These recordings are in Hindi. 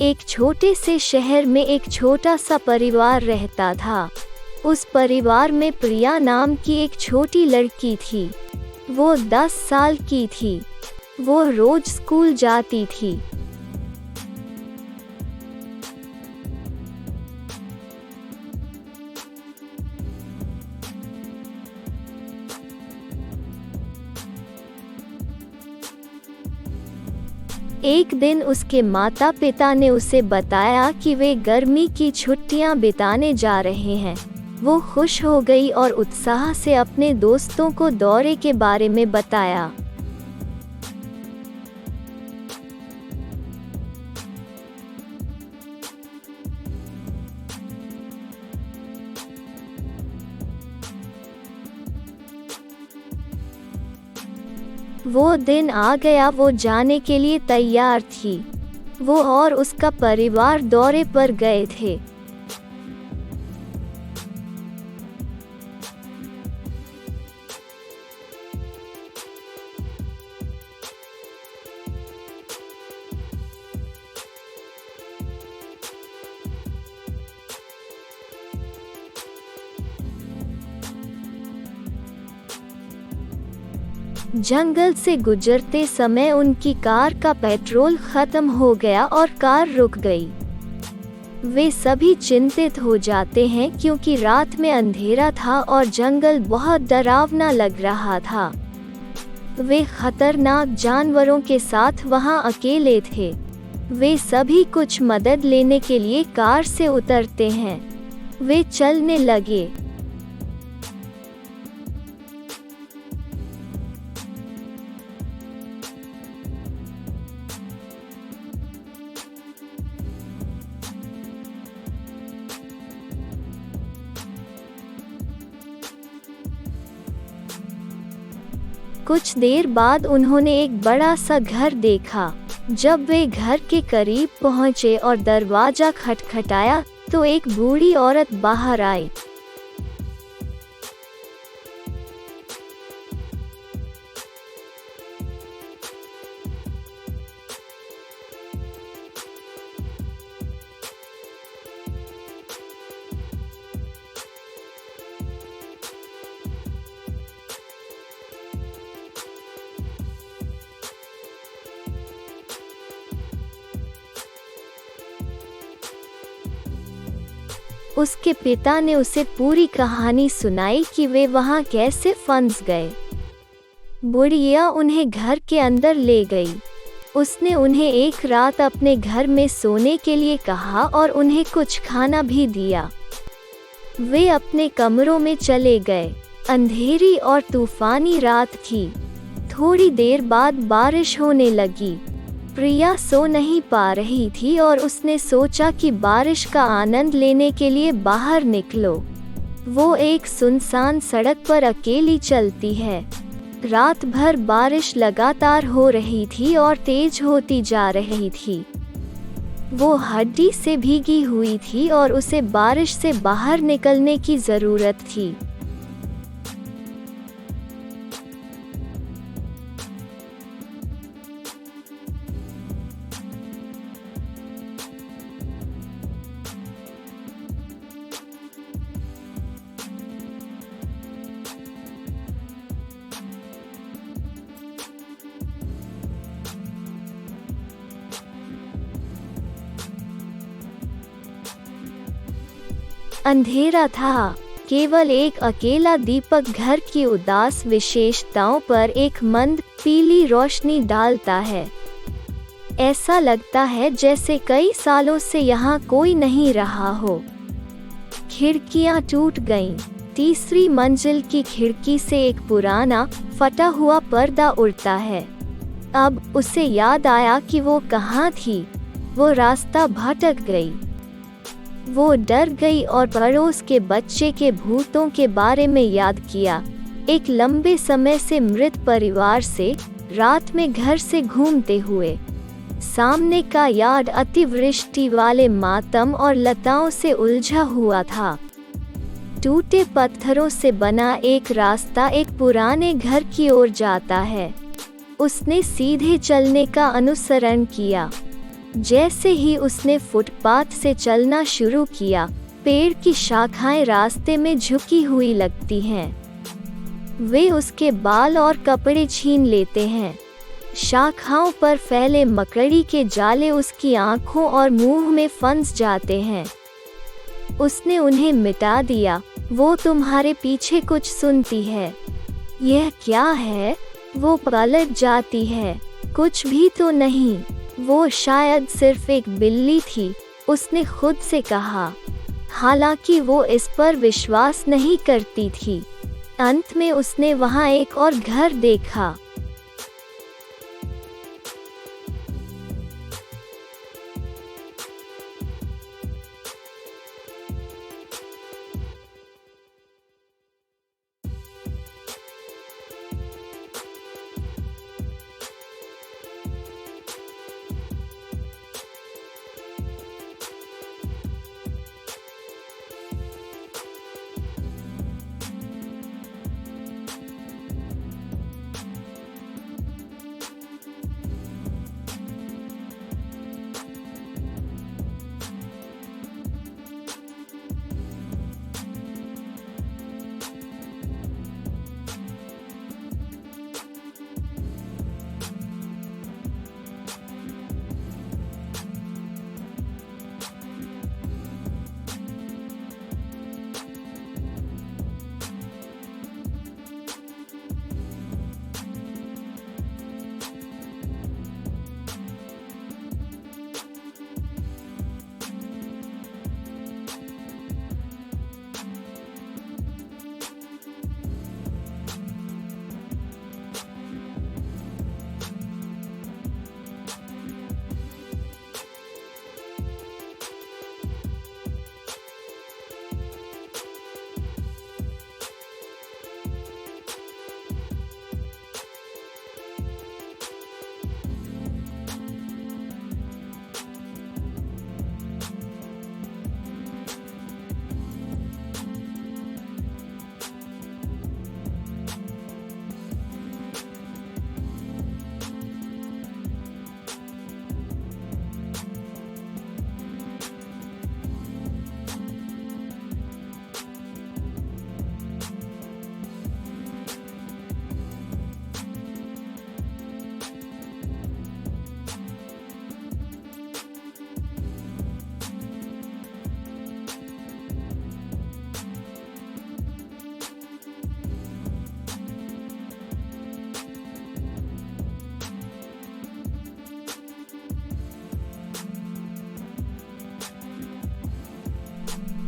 एक छोटे से शहर में एक छोटा सा परिवार रहता था। उस परिवार में प्रिया नाम की एक छोटी लड़की थी। वो 10 साल की थी। वो रोज स्कूल जाती थी। एक दिन उसके माता पिता ने उसे बताया कि वे गर्मी की छुट्टियां बिताने जा रहे हैं। वो खुश हो गई और उत्साह से अपने दोस्तों को दौरे के बारे में बताया। वो दिन आ गया। वो जाने के लिए तैयार थी। वो और उसका परिवार दौरे पर गए थे। जंगल से गुजरते समय उनकी कार का पेट्रोल खत्म हो गया और कार रुक गई। वे सभी चिंतित हो जाते हैं क्योंकि रात में अंधेरा था और जंगल बहुत डरावना लग रहा था। वे खतरनाक जानवरों के साथ वहां अकेले थे। वे सभी कुछ मदद लेने के लिए कार से उतरते हैं। वे चलने लगे। कुछ देर बाद उन्होंने एक बड़ा सा घर देखा। जब वे घर के करीब पहुंचे और दरवाजा खटखटाया तो एक बूढ़ी औरत बाहर आई। उसके पिता ने उसे पूरी कहानी सुनाई कि वे वहां कैसे फंस गए। बुढ़िया उन्हें घर के अंदर ले गई। उसने उन्हें एक रात अपने घर में सोने के लिए कहा और उन्हें कुछ खाना भी दिया। वे अपने कमरों में चले गए। अंधेरी और तूफानी रात थी। थोड़ी देर बाद बारिश होने लगी। प्रिया सो नहीं पा रही थी और उसने सोचा कि बारिश का आनंद लेने के लिए बाहर निकलो। वो एक सुनसान सड़क पर अकेली चलती है। रात भर बारिश लगातार हो रही थी और तेज होती जा रही थी। वो हड्डी से भीगी हुई थी और उसे बारिश से बाहर निकलने की जरूरत थी। अंधेरा था। केवल एक अकेला दीपक घर की उदास विशेषताओं पर एक मंद पीली रोशनी डालता है। ऐसा लगता है जैसे कई सालों से यहाँ कोई नहीं रहा हो। खिड़कियाँ टूट गईं। तीसरी मंजिल की खिड़की से एक पुराना फटा हुआ पर्दा उड़ता है। अब उसे याद आया कि वो कहाँ थी। वो रास्ता भटक गई। वो डर गई और पड़ोस के बच्चे के भूतों के बारे में याद किया। एक लंबे समय से मृत परिवार से रात में घर से घूमते हुए। सामने का यार्ड अतिवृष्टि वाले मातम और लताओं से उलझा हुआ था। टूटे पत्थरों से बना एक रास्ता एक पुराने घर की ओर जाता है। उसने सीधे चलने का अनुसरण किया। जैसे ही उसने फुटपाथ से चलना शुरू किया, पेड़ की शाखाएं रास्ते में झुकी हुई लगती हैं। वे उसके बाल और कपड़े छीन लेते हैं। शाखाओं पर फैले मकड़ी के जाले उसकी आंखों और मुंह में फंस जाते हैं। उसने उन्हें मिटा दिया। वो तुम्हारे पीछे कुछ सुनती है। यह क्या है? वो पलट जाती है। कुछ भी तो नहीं। वो शायद सिर्फ एक बिल्ली थी, उसने खुद से कहा। हालांकि वो इस पर विश्वास नहीं करती थी। अंत में उसने वहां एक और घर देखा।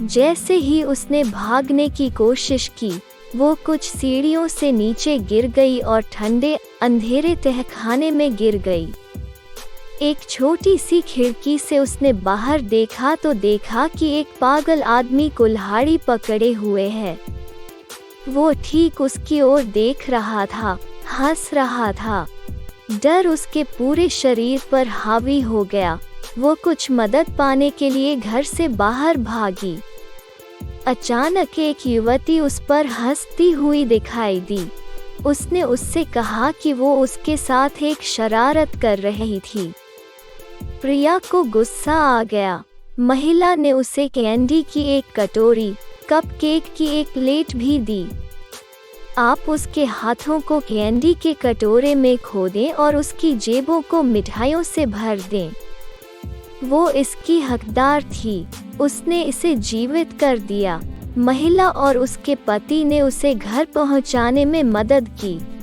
जैसे ही उसने भागने की कोशिश की, वो कुछ सीढ़ियों से नीचे गिर गई और ठंडे अंधेरे तहखाने में गिर गई। एक छोटी सी खिड़की से उसने बाहर देखा तो देखा कि एक पागल आदमी कुल्हाड़ी पकड़े हुए है। वो ठीक उसकी ओर देख रहा था, हंस रहा था। डर उसके पूरे शरीर पर हावी हो गया। वो कुछ मदद पाने के लिए घर से बाहर भागी। अचानक एक युवती उस पर हंसती हुई दिखाई दी। उसने उससे कहा कि वो उसके साथ एक शरारत कर रही थी। प्रिया को गुस्सा आ गया। महिला ने उसे कैंडी की एक कटोरी, कपकेक की एक प्लेट भी दी। आप उसके हाथों को कैंडी के कटोरे में खो दें और उसकी जेबों को मिठाइयों से भर दें। वो इसकी हकदार थी। उसने इसे जीवित कर दिया। महिला और उसके पति ने उसे घर पहुंचाने में मदद की।